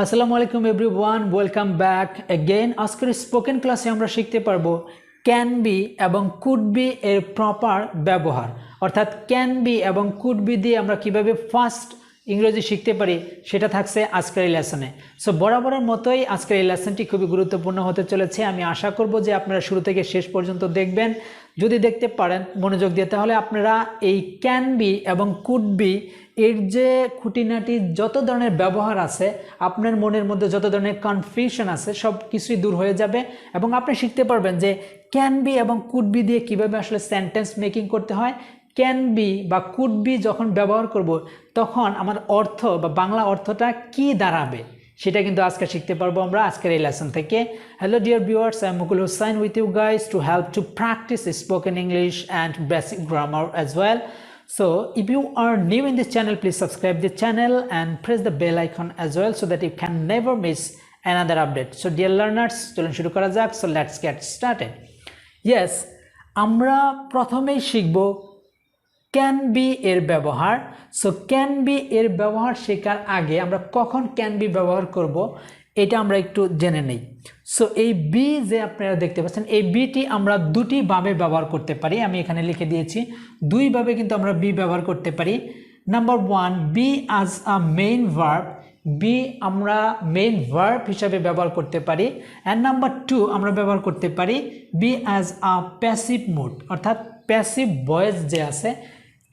আসসালামু আলাইকুম everyone, welcome back again. আজকের স্পোকেন ক্লাসে আমরা শিখতে পারবো ক্যান বি এবং কুড বি এর প্রপার ব্যবহার, অর্থাৎ ক্যান বি এবং কুড বি দিয়ে আমরা কিভাবে ফার্স্ট ইংরেজি শিখতে পারি সেটা থাকছে আজকের এই লেসনে। সো বরাবরের মতোই আজকের এই লেসনটি খুবই গুরুত্বপূর্ণ হতে চলেছে। আমি আশা করব যে আপনারা শুরু থেকে শেষ পর্যন্ত দেখবেন। যদি দেখতে পারেন মনোযোগ দিয়ে, তাহলে আপনারা এই ক্যান বি এবং কুড বি এর যে খুঁটিনাটি যত ধরনের ব্যবহার আছে, আপনার মনের মধ্যে যত ধরনের কনফিউশন আছে সব কিছুই দূর হয়ে যাবে এবং আপনি শিখতে পারবেন যে ক্যান বি এবং কুড বি দিয়ে কীভাবে আসলে সেন্টেন্স মেকিং করতে হয়। ক্যান বি বা কুড বি যখন ব্যবহার করব তখন আমার অর্থ বা বাংলা অর্থটা কি দাঁড়াবে সেটা কিন্তু আজকে শিখতে পারবো আমরা আজকের এই লেসন থেকে। Hello dear viewers, I am Mukul Hossain with you guys to help to practise spoken English and basic grammar as well. So if you are new in this channel, please subscribe the channel and press the bell icon as well so that you can never miss another update. So dear learners, চলুন শুরু করা যাক. So let's get started. Yes, আমরা প্রথমেই শিখব can be এর ব্যবহার। So can be এর ব্যবহার শেখার আগে আমরা কখন ক্যান বি ব্যবহার করব এটা আমরা একটু জেনে নেই। সো এই বি যে আপনারা দেখতে পাচ্ছেন, এই বিটি আমরা দুটিভাবে ব্যবহার করতে পারি। আমি এখানে লিখে দিয়েছি দুইভাবে কিন্তু আমরা বি ব্যবহার করতে পারি। Number one, be as a main verb. Be আমরা মেইন ভার্ব হিসাবে ব্যবহার করতে পারি। অ্যান্ড নাম্বার টু, আমরা ব্যবহার করতে পারি be as a passive mood, অর্থাৎ প্যাসিভ ভয়েস যে আছে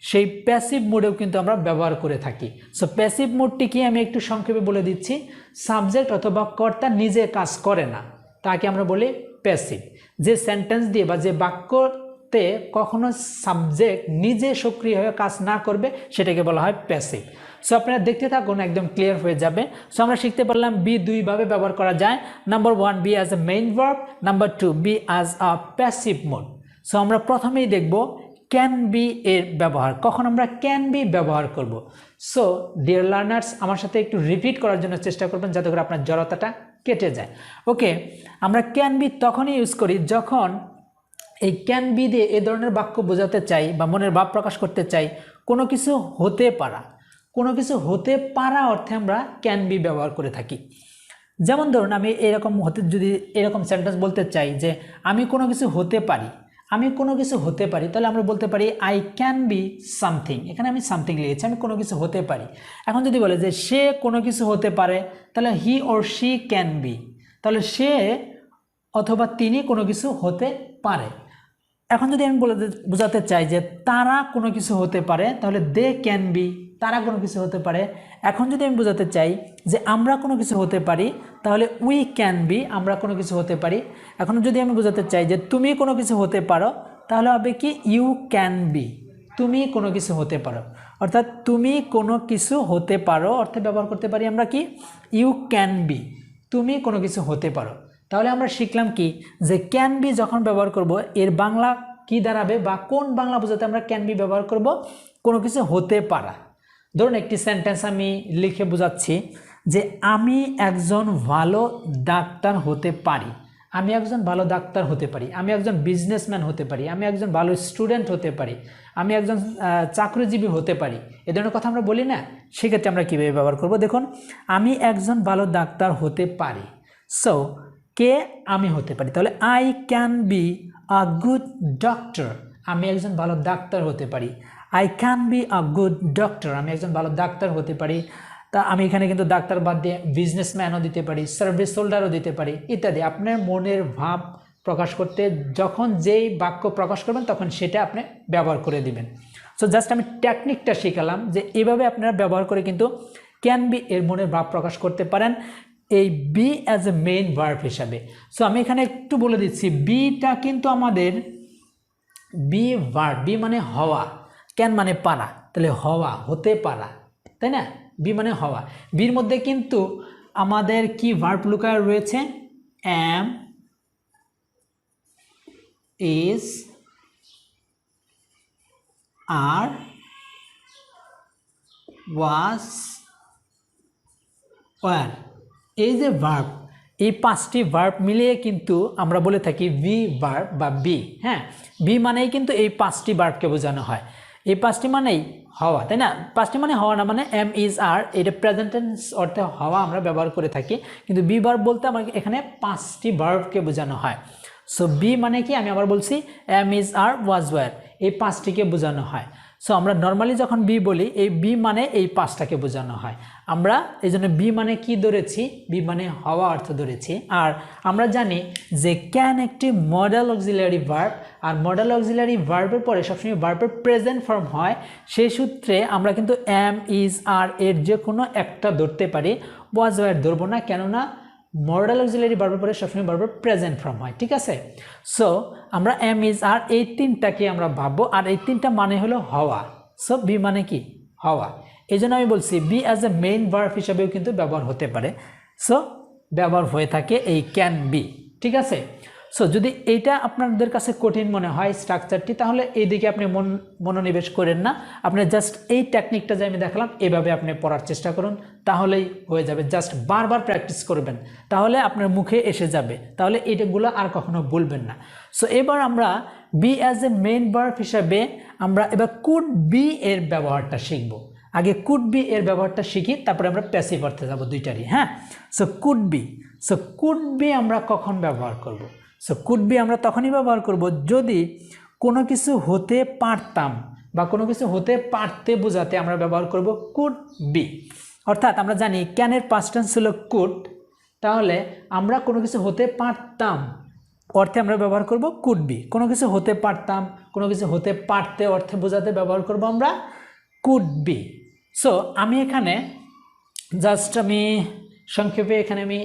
সেই প্যাসিভ মোডেও কিন্তু আমরা ব্যবহার করে থাকি। সো প্যাসিভ মোডটি কি আমি একটু সংক্ষেপে বলে দিচ্ছি। সাবজেক্ট অথবা কর্তা নিজে কাজ করে না, তাকে আমরা বলি প্যাসিভ। যে সেন্টেন্স দিয়ে বা যে বাক্যতে কখনো সাবজেক্ট নিজে সক্রিয় হয়ে কাজ না করবে সেটাকে বলা হয় প্যাসিভ। সো আপনারা দেখতে থাকুন, একদম ক্লিয়ার হয়ে যাবে। সো আমরা শিখতে পারলাম বি দুইভাবে ব্যবহার করা যায়। Number one, be as a main verb. Number two, be as a passive mode. So আমরা প্রথমেই দেখব ক্যান বি এর ব্যবহার, কখন আমরা ক্যান বি ব্যবহার করব। সো ডিয়ার লার্নার্স, আমার সাথে একটু রিপিট করার জন্য চেষ্টা করবেন যাতে করে আপনার জড়তাটা কেটে যায়। ওকে, আমরা ক্যান বি তখনই ইউজ করি যখন এই ক্যান বি দিয়ে এ ধরনের বাক্য বোঝাতে চাই বা মনের ভাব প্রকাশ করতে চাই কোনো কিছু হতে পারা। কোনো কিছু হতে পারা অর্থে আমরা ক্যান বি ব্যবহার করে থাকি। যেমন ধরুন, আমি যদি এরকম সেন্টেন্স বলতে চাই যে আমি কোনো কিছু হতে পারি, আমি কোনো কিছু হতে পারি, তাহলে আমরা বলতে পারি আই ক্যান বি সামথিং। এখানে আমি সামথিং লিখেছি, আমি কোনো কিছু হতে পারি। এখন যদি বলে যে সে কোনো কিছু হতে পারে, তাহলে হি অর শি ক্যান বি, তাহলে সে অথবা তিনি কোনো কিছু হতে পারে। এখন যদি আমি বোঝাতে চাই যে তারা কোনো কিছু হতে পারে, তাহলে দে ক্যান বি, তারা কোনো কিছু হতে পারে। এখন যদি আমি বোঝাতে চাই যে আমরা কোনো কিছু হতে পারি, তাহলে উই ক্যান বি, আমরা কোনো কিছু হতে পারি। এখন যদি আমি বোঝাতে চাই যে তুমি কোনো কিছু হতে পারো, তাহলে হবে কি ইউ ক্যান বি, তুমি কোনো কিছু হতে পারো। অর্থাৎ তুমি কোনো কিছু হতে পারো অর্থে ব্যবহার করতে পারি আমরা কি ইউ ক্যান বি, তুমি কোনো কিছু হতে পারো। তাহলে আমরা শিখলাম কি যে ক্যান বি যখন ব্যবহার করব এর বাংলা কি দাঁড়াবে বা কোন বাংলা বোঝাতে আমরা ক্যান বি ব্যবহার করব, কোনো কিছু হতে পারা। ধরুন একটি সেন্টেন্স আমি লিখে বোঝাচ্ছি যে আমি একজন ভালো ডাক্তার হতে পারি, আমি একজন ভালো ডাক্তার হতে পারি, আমি একজন বিজনেসম্যান হতে পারি, আমি একজন ভালো স্টুডেন্ট হতে পারি, আমি একজন চাকরিজীবী হতে পারি। এ ধরনের কথা আমরা বলি না, সেক্ষেত্রে আমরা কীভাবে ব্যবহার করব। দেখুন, আমি একজন ভালো ডাক্তার হতে পারি। সো কে আমি হতে পারি, তাহলে I can be a good doctor, আমি একজন ভালো ডাক্তার হতে পারি। I can be a good doctor, আমি একজন ভালো ডাক্তার হতে পারি। তা আমি এখানে কিন্তু ডাক্তার বাদ দিয়ে বিজনেসম্যানও দিতে পারি, সার্ভিস হোল্ডারও দিতে পারি ইত্যাদি। আপনার মনের ভাব প্রকাশ করতে যখন যেই বাক্য প্রকাশ করবেন তখন সেটা আপনি ব্যবহার করে দিবেন। সো জাস্ট আমি টেকনিকটা শিখালাম যে এভাবে আপনারা ব্যবহার করে কিন্তু ক্যান বি এর মনের ভাব প্রকাশ করতে পারেন এই B as a main verb হিসাবে। সো আমি এখানে একটু বলে দিচ্ছি, বিটা কিন্তু আমাদের বি ভার্ব, বি মানে হওয়া, ক্যান মানে পারা, তাহলে হওয়া, হতে পারা, তাই না? বি মানে হওয়া। বির মধ্যে কিন্তু আমাদের কি ভার্ব লুকায় রয়েছে? অ্যাম, ইজ, আর, ওয়াজ, ওয়ার। এই যে ভার্ব, এই পাঁচটি ভার্ব মিলিয়ে কিন্তু আমরা বলে থাকি বি ভার্ব বা বি। হ্যাঁ, বি মানেই কিন্তু এই পাঁচটি ভার্বকে বোঝানো হয়। এই পাঁচটি মানেই হওয়া, তাই না? পাঁচটি মানে হওয়া না, মানে এম ইজ আর, এটা প্রেজেন্ট টেন্স অর্থে হওয়া আমরা ব্যবহার করে থাকি, কিন্তু বি ভার্ব বলতে আমার এখানে পাঁচটি ভার্বকে বোঝানো হয়। সো বি মানে কি, আমি আবার বলছি, am is are was were, এই পাঁচটিকে বোঝানো হয়। সো আমরা নর্মালি যখন বি বলি, এই বি মানে এই পাঁচটাকে বোঝানো হয়। আমরা এই জন্য বি মানে কি ধরেছি, বি মানে হওয়া অর্থ ধরেছি। আর আমরা জানি যে ক্যান একটি মডেল অক্সিলারি ভার্ব, আর মডেল অক্সিলারি ভার্বের পরে সবসময় ভার্বের প্রেজেন্ট ফর্ম হয়। সেই সূত্রে আমরা কিন্তু এম ইজ আর এর যে কোনো একটা ধরতে পারি, ওয়াজ ওয়ার ধরবো না, কেননা মডেল অক্সিলারি ভার্বের পরে সবসময় ভার্বের প্রেজেন্ট ফর্ম হয়, ঠিক আছে? সো আমরা এম ইজ আর এই তিনটাকে আমরা ভাববো, আর এই তিনটা মানে হলো হওয়া। সো বি মানে কি, হওয়া। এই জন্য আমি বলছি B as a main verb হিসাবেও কিন্তু ব্যবহার হতে পারে। সো ব্যবহার হয়ে থাকে এই ক্যান বি, ঠিক আছে? সো যদি এইটা আপনাদের কাছে কঠিন মনে হয় স্ট্রাকচারটি, তাহলে এই দিকে আপনি মনোনিবেশ করেন না, আপনি জাস্ট এই টেকনিকটা যে আমি দেখালাম এভাবে আপনি পড়ার চেষ্টা করুন, তাহলেই হয়ে যাবে। জাস্ট বারবার প্র্যাকটিস করবেন, তাহলে আপনার মুখে এসে যাবে, তাহলে এইটাগুলো আর কখনো ভুলবেন না। সো এবার আমরা B as a main verb হিসাবে আমরা এবার কুড বি এর ব্যবহারটা শিখব। আগে কুড বি এর ব্যবহারটা শিখি, তারপরে আমরা প্যাসিভ অর্থে যাব দুইটারই, হ্যাঁ? So could be, so could be আমরা কখন ব্যবহার করব? সো কুড বি আমরা তখনই ব্যবহার করব যদি কোনো কিছু হতে পারতাম বা কোনো কিছু হতে পারতে বোঝাতে আমরা ব্যবহার করব কুড বি। অর্থাৎ আমরা জানি ক্যানের পাস্ট টেন্স হলো কুড, তাহলে আমরা কোনো কিছু হতে পারতাম অর্থে আমরা ব্যবহার করব কুড বি। কোনো কিছু হতে পারতাম, কোনো কিছু হতে পারতে অর্থে বোঝাতে ব্যবহার করব আমরা কুড বি। সো আমি এখানে জাস্ট আমি সংক্ষেপে এখানে আমি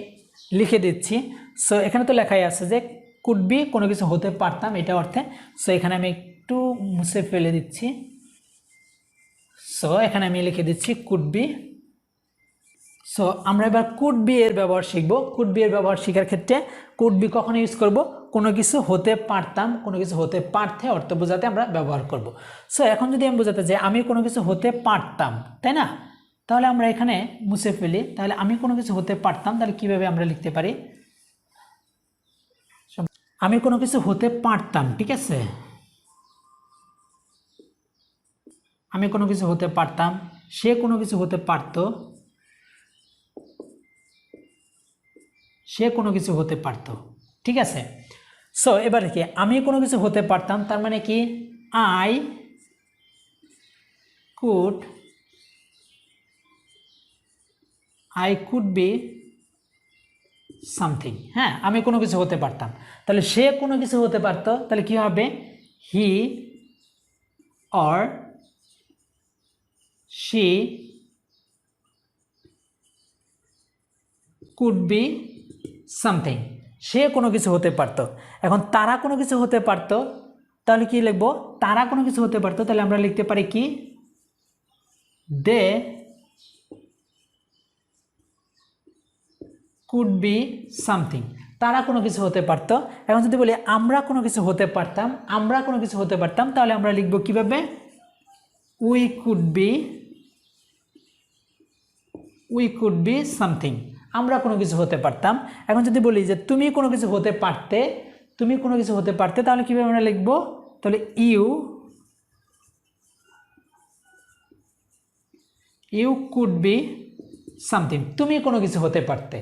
লিখে দিচ্ছি। সো এখানে তো লেখাই আছে যে কুড বি কোনো কিছু হতে পারতাম এটা অর্থে। সো এখানে আমি একটু মুছে ফেলে দিচ্ছি। সো এখানে আমি লিখে দিচ্ছি কুড বি। সো আমরা এবার কুড বি এর ব্যবহার শিখব। কুড বি এর ব্যবহার শেখার ক্ষেত্রে কুড বি কখন ইউজ করব? কোনো কিছু হতে পারতাম, কোনো কিছু হতে পারতে অর্থ বোঝাতে আমরা ব্যবহার করব। সো এখন যদি আমি বোঝাতে যাই আমি কোনো কিছু হতে পারতাম, তাই না? তাহলে আমরা এখানে মুছে ফেলি, তাহলে আমি কোনো কিছু হতে পারতাম, তাহলে কিভাবে আমরা লিখতে পারি? আমি কোনো কিছু হতে পারতাম, ঠিক আছে? আমি কোনো কিছু হতে পারতাম, সে কোনো কিছু হতে পারত, সে কোনো কিছু হতে পারত, ঠিক আছে? সো এবার কি আমি কোনো কিছু হতে পারতাম, তার মানে কি আই কুড বি সামথিং। হ্যাঁ, আমি কোনো কিছু হতে পারতাম, তাহলে সে কোনো কিছু হতে পারতো, তাহলে কি হবে? He or she could be something. সে কোনো কিছু হতে পারতো। এখন তারা কোনো কিছু হতে পারতো, তাহলে কি লিখবো? তারা কোনো কিছু হতে পারতো, তাহলে আমরা লিখতে পারি কি? They could be something. তারা কোনো কিছু হতে পারতো। এখন যদি বলি আমরা কোনো কিছু হতে পারতাম, আমরা কোনো কিছু হতে পারতাম, তাহলে আমরা লিখবো কিভাবে? We could be something. আমরা কোনো কিছু হতে পারতাম। এখন যদি বলি যে তুমি কোনো কিছু হতে পারতে, তুমি কোনো কিছু হতে পারতে, তাহলে কিভাবে আমরা লিখবো? তাহলে ইউ কুড বি সামথিং। তুমি কোনো কিছু হতে পারতে।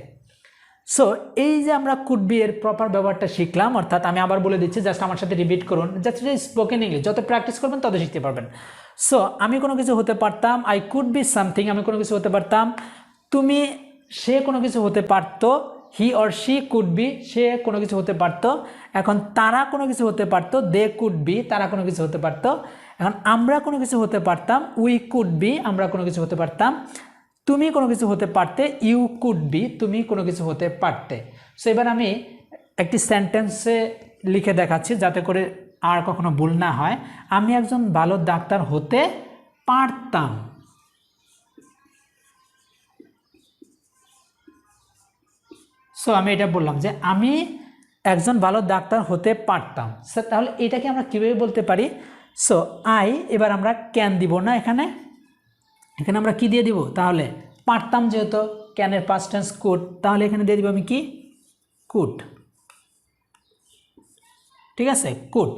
সো এই যে আমরা কুড বি এর প্রপার ব্যবহারটা শিখলাম, অর্থাৎ আমি আবার বলে দিচ্ছি, জাস্ট আমার সাথে রিপিট করুন, জাস্ট স্পোকেন ইংলিশ যত প্র্যাকটিস করবেন তত শিখতে পারবেন। সো আমি কোনো কিছু হতে পারতাম, আই কুড বি সামথিং, আমি কোনো কিছু হতে পারতাম। তুমি, সে কোনো কিছু হতে পারতো, he or she could be, সে কোনো কিছু হতে পারতো। এখন তারা কোনো কিছু হতে পারতো, দে কুড বি, তারা কোনো কিছু হতে পারতো। এখন আমরা কোনো কিছু হতে পারতাম, উই কুড বি, আমরা কোনো কিছু হতে পারতাম। তুমি কোনো কিছু হতে পারতে, ইউ কুড বি, তুমি কোনো কিছু হতে পারতে। সো এবার আমি একটি সেন্টেন্সে লিখে দেখাচ্ছি যাতে করে আর কখনো ভুল না হয়। আমি একজন ভালো ডাক্তার হতে পারতাম। সো আমি এটা বললাম যে আমি একজন ভালো ডাক্তার হতে পারতাম। তাহলে এটাকে আমরা কীভাবে বলতে পারি? সো আই, এবার আমরা ক্যান দিব না, এখানে আমরা কি দিয়ে দিব? তাহলে পারতাম, যেহেতু ক্যানের পাস্ট টেন্স কুড, তাহলে এখানে দিয়ে দিব আমি কি? কুড, ঠিক আছে? Could.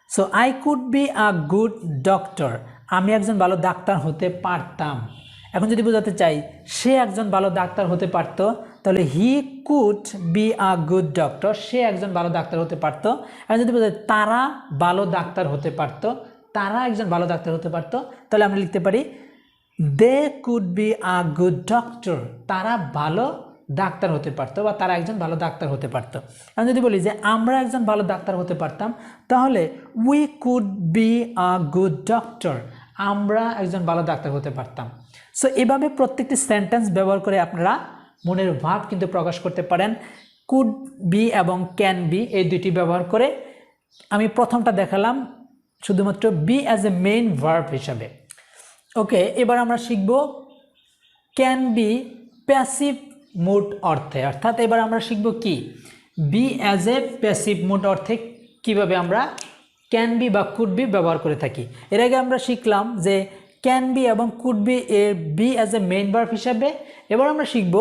So I could be a good doctor. আমি একজন ভালো ডাক্তার হতে পারতাম। এখন যদি বোঝাতে চাই সে একজন ভালো ডাক্তার হতে পারত, তাহলে he could be a good doctor, সে একজন ভালো ডাক্তার হতে পারত। এখন যদি বোঝায় তারা ভালো ডাক্তার হতে পারত, তারা একজন ভালো ডাক্তার হতে পারত, তাহলে আমরা লিখতে পারি they could be a good doctor, তারা ভালো ডাক্তার হতে পারতো বা তারা একজন ভালো ডাক্তার হতে পারতো। আমি যদি বলি যে আমরা একজন ভালো ডাক্তার হতে পারতাম, তাহলে we could be a good doctor, আমরা একজন ভালো ডাক্তার হতে পারতাম। সো এভাবে প্রত্যেকটি সেন্টেন্স ব্যবহার করে আপনারা মনের ভাব কিন্তু প্রকাশ করতে পারেন। কুড বি এবং ক্যান বি এই দুইটি ব্যবহার করে। আমি প্রথমটা দেখালাম শুধুমাত্র B as a main verb হিসাবে। ওকে, এবার আমরা শিখব ক্যান বি প্যাসিভ মুড অর্থে, অর্থাৎ এবার আমরা শিখব কি be as a passive mood অর্থে কিভাবে আমরা ক্যান বি বা কুড বি ব্যবহার করে থাকি। এর আগে আমরা শিখলাম যে ক্যান বি এবং কুড বি এর be as a main verb হিসাবে। এবার আমরা শিখব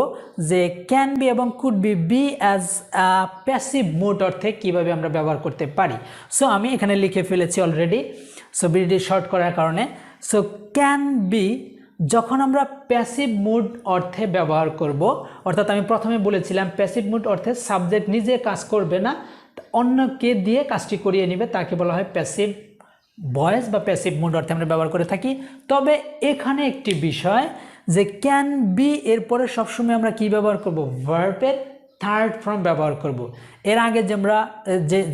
যে ক্যান বি এবং could be be as a passive mood অর্থে কিভাবে আমরা ব্যবহার করতে পারি। সো আমি এখানে লিখে ফেলেছি অলরেডি, সো ভিডিওটি শর্ট করার কারণে। সো ক্যান বি যখন আমরা প্যাসিভ মুড অর্থে ব্যবহার করব, অর্থাৎ আমি প্রথমে বলেছিলাম প্যাসিভ মুড অর্থে সাবজেক্ট নিজে কাজ করবে না, অন্যকে দিয়ে কাজটি করিয়ে নেবে, তাকে বলা হয় প্যাসিভ ভয়েস বা প্যাসিভ মুড অর্থে আমরা ব্যবহার করে থাকি। তবে এখানে একটি বিষয় যে ক্যান বি এরপরে সবসময় আমরা কি ব্যবহার করব, ভার্বের থার্ড ফর্ম ব্যবহার করব। এর আগে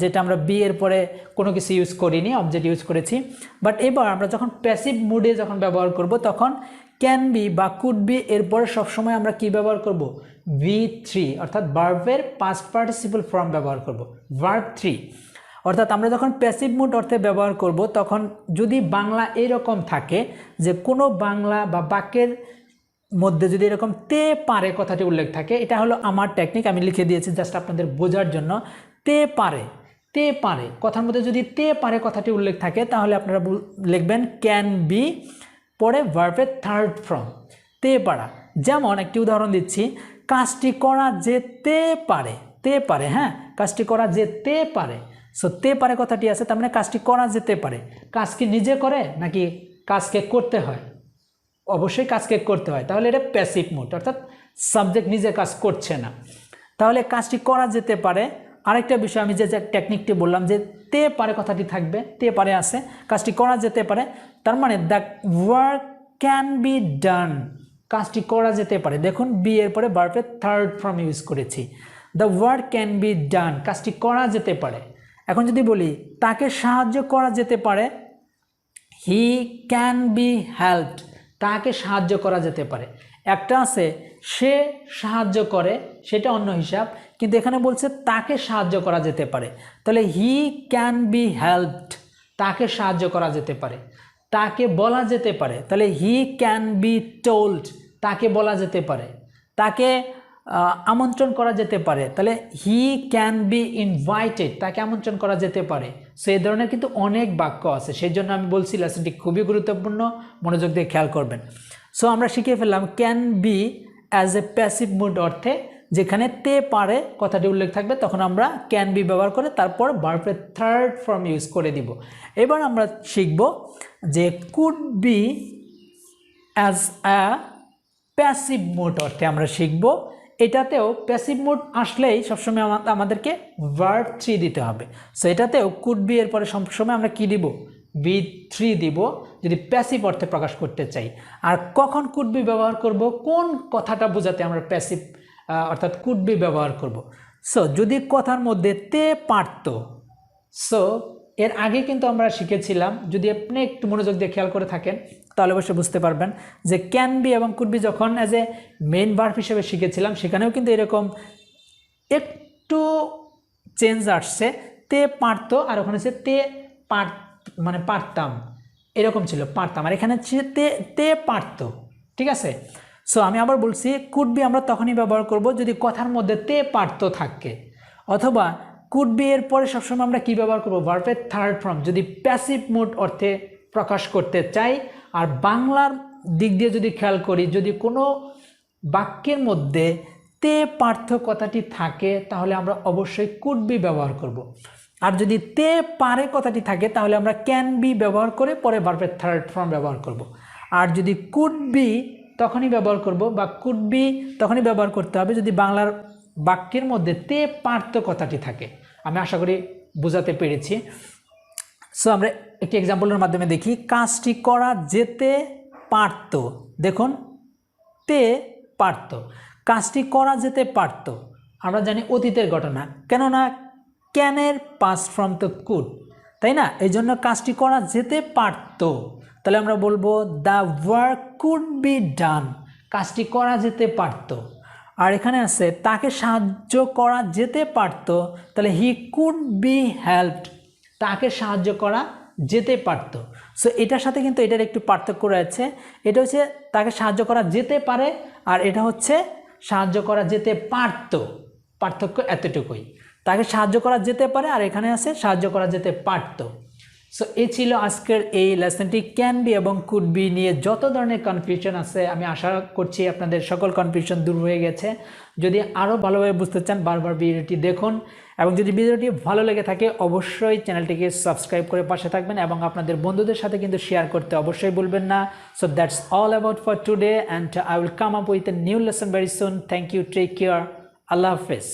যেটা আমরা বি এর পরে কোনো কিছু ইউজ করিনি, অবজেক্ট ইউজ করেছি, বাট এবার আমরা যখন প্যাসিভ মুডে যখন ব্যবহার করব তখন ক্যান বি বা কুড বি এরপরে সবসময় আমরা কি ব্যবহার করব, V3 অর্থাৎ ভার্বের পাস্ট পার্টিসিপল ফর্ম ব্যবহার করব, ভার্ব 3। অর্থাৎ আমরা যখন প্যাসিভ মুড অর্থে ব্যবহার করব তখন যদি বাংলা এরকম থাকে যে কোনো বাংলা বা বাক্যের মধ্যে যদি এরকম তে পারে কথাটি উল্লেখ থাকে, এটা হলো আমার টেকনিক, আমি লিখে দিয়েছি জাস্ট আপনাদের বোঝার জন্য। তে পারে, তে পারে কথার মধ্যে যদি তে পারে কথাটি উল্লেখ থাকে তাহলে আপনারা লিখবেন ক্যান বি পরে ভার্বের থার্ড ফর্ম তে পারা। যেমন একটি উদাহরণ দিচ্ছি, কাজটি করা যেতে পারে, তে পারে, হ্যাঁ কাজটি করা যেতে পারে। সো তে পারে কথাটি আছে, তার মানে কাজটি করা যেতে পারে। কাজ কি নিজে করে নাকি কাজকে করতে হয়? অবশ্যই কাজকে করতে হয়, তাহলে এটা প্যাসিভ মুড, অর্থাৎ সাবজেক্ট নিজে কাজ করছে না, তাহলে কাজটি করা যেতে পারে। আরেকটা বিষয় আমি যে টেকনিকটি বললাম যে তে পারে কথাটি থাকবে, তে পারে আছে, কাজটি করা যেতে পারে, তার মানে the work can be done, কাজটি করা যেতে পারে। দেখুন বি এর পরে ভার্বের থার্ড ফর্ম ইউজ করেছি, the work can be done, কাজটি করা যেতে পারে। এখন যদি বলি তাকে সাহায্য করা যেতে পারে, হি ক্যান বি হেল্পড, তাকে সাহায্য করা যেতে পারে। একটা আছে সে সাহায্য করে, সেটা অন্য হিসাব, কিন্তু এখানে বলছে তাকে সাহায্য করা যেতে পারে, তাহলে হি ক্যান বি হেল্পড, তাকে সাহায্য করা যেতে পারে। তাকে বলা যেতে পারে, তাহলে হি ক্যান বি টোল্ড, তাকে বলা যেতে পারে। তাকে আমন্ত্রণ করা যেতে পারে, তাহলে হি ক্যান বি ইনভাইটেড, তাকে আমন্ত্রণ করা যেতে পারে। সো এই ধরনের কিন্তু অনেক বাক্য আছে, সেই জন্য আমি বলছি লেসনটি খুবই গুরুত্বপূর্ণ, মনোযোগ দিয়ে খেয়াল করবেন। সো আমরা শিখে ফেললাম can be as a passive mood অর্থে, যেখানে তে পারে কথাটি উল্লেখ থাকবে তখন আমরা ক্যান বি ব্যবহার করে তারপর ভার্বের থার্ড ফর্ম ইউজ করে দিব। এবার আমরা শিখব যে could be as a passive mood অর্থে আমরা শিখব। এটাতেও প্যাসিভ মুড আসলেই সবসময় আমাদেরকে ভার্ব 3 দিতে হবে। সো এটাতেও কুড বি এর পরে সবসময় আমরা কি দিব, V3 দিব যদি প্যাসিভ অর্থে প্রকাশ করতে চাই। আর কখন কুড বি ব্যবহার করব, কোন কথাটা বোঝাতে আমরা প্যাসিভ অর্থাৎ কুড বি ব্যবহার করব। সো যদি কথার মধ্যে তে পারত, সো এর আগে কিন্তু আমরা শিখেছিলাম, যদি আপনি একটু মনোযোগ দিয়ে খেয়াল করে থাকেন তাহলে অবশ্যই বুঝতে পারবেন যে ক্যান বি এবং কুড বি যখন অ্যাজ এ মেইন ভার্ব হিসেবে শিখেছিলাম সেখানেও কিন্তু এরকম একটু চেঞ্জ আসছে, তে পারতো আর ওখানে হচ্ছে তে মানে পারতাম, এরকম ছিল পারতাম, আর এখানে হচ্ছে তে পারতো, ঠিক আছে। সো আমি আবার বলছি কুড বি আমরা তখনই ব্যবহার করব যদি কথার মধ্যে তে পারতো থাকে, অথবা কুড বি এর পরে সবসময় আমরা কি ব্যবহার করব, ভার্বের থার্ড ফর্ম যদি প্যাসিভ মুড অর্থে প্রকাশ করতে চাই। আর বাংলার দিক দিয়ে যদি খেয়াল করি, যদি কোনো বাক্যের মধ্যে তে পার্থ কথাটি থাকে তাহলে আমরা অবশ্যই কুড বি ব্যবহার করব। আর যদি তে পারে কথাটি থাকে তাহলে আমরা ক্যান বি ব্যবহার করে পরে ভার্বের থার্ড ফর্ম ব্যবহার করব। আর যদি কুড বি তখনই ব্যবহার করব, বা কুড বি তখনই ব্যবহার করতে হবে যদি বাংলার বাক্যের মধ্যে তে পারত কথাটি থাকে। আমি আশা করি বোঝাতে পেরেছি। সো আমরা একটি এক্সাম্পলের মাধ্যমে দেখি। কাজটি করা যেতে পারত, দেখুন তে পারত, কাজটি করা যেতে পারত। আমরা জানি অতীতের ঘটনা, কেননা ক্যানের পাস্ট ফর্ম তো কুড, তাই না? এই জন্য কাজটি করা যেতে পারত, তাহলে আমরা বলবো the work could be done, কাজটি করা যেতে পারত। আর এখানে আছে তাকে সাহায্য করা যেতে পারত, তাহলে হি কুড বি হেল্পড, তাকে সাহায্য করা যেতে পারত। সো এটার সাথে কিন্তু এটার একটু পার্থক্য রয়েছে। এটা হচ্ছে তাকে সাহায্য করা যেতে পারে, আর এটা হচ্ছে সাহায্য করা যেতে পারত। পার্থক্য এতটুকুই, তাকে সাহায্য করা যেতে পারে আর এখানে আছে সাহায্য করা যেতে পারত। সো এই ছিল আজকের এই লেসনটি। ক্যান বি এবং কুড বি নিয়ে যত ধরনের কনফিউশন আছে আমি আশা করছি আপনাদের সকল কনফিউশন দূর হয়ে গেছে। যদি আরও ভালোভাবে বুঝতে চান বারবার ভিডিওটি দেখুন, এবং যদি ভিডিওটি ভালো লেগে থাকে অবশ্যই চ্যানেলটিকে সাবস্ক্রাইব করে পাশে থাকবেন এবং আপনাদের বন্ধুদের সাথে কিন্তু শেয়ার করতে অবশ্যই ভুলবেন না। So that's all about for today and I will come up with a new lesson very soon. Thank you, take care, Allah হাফেজ।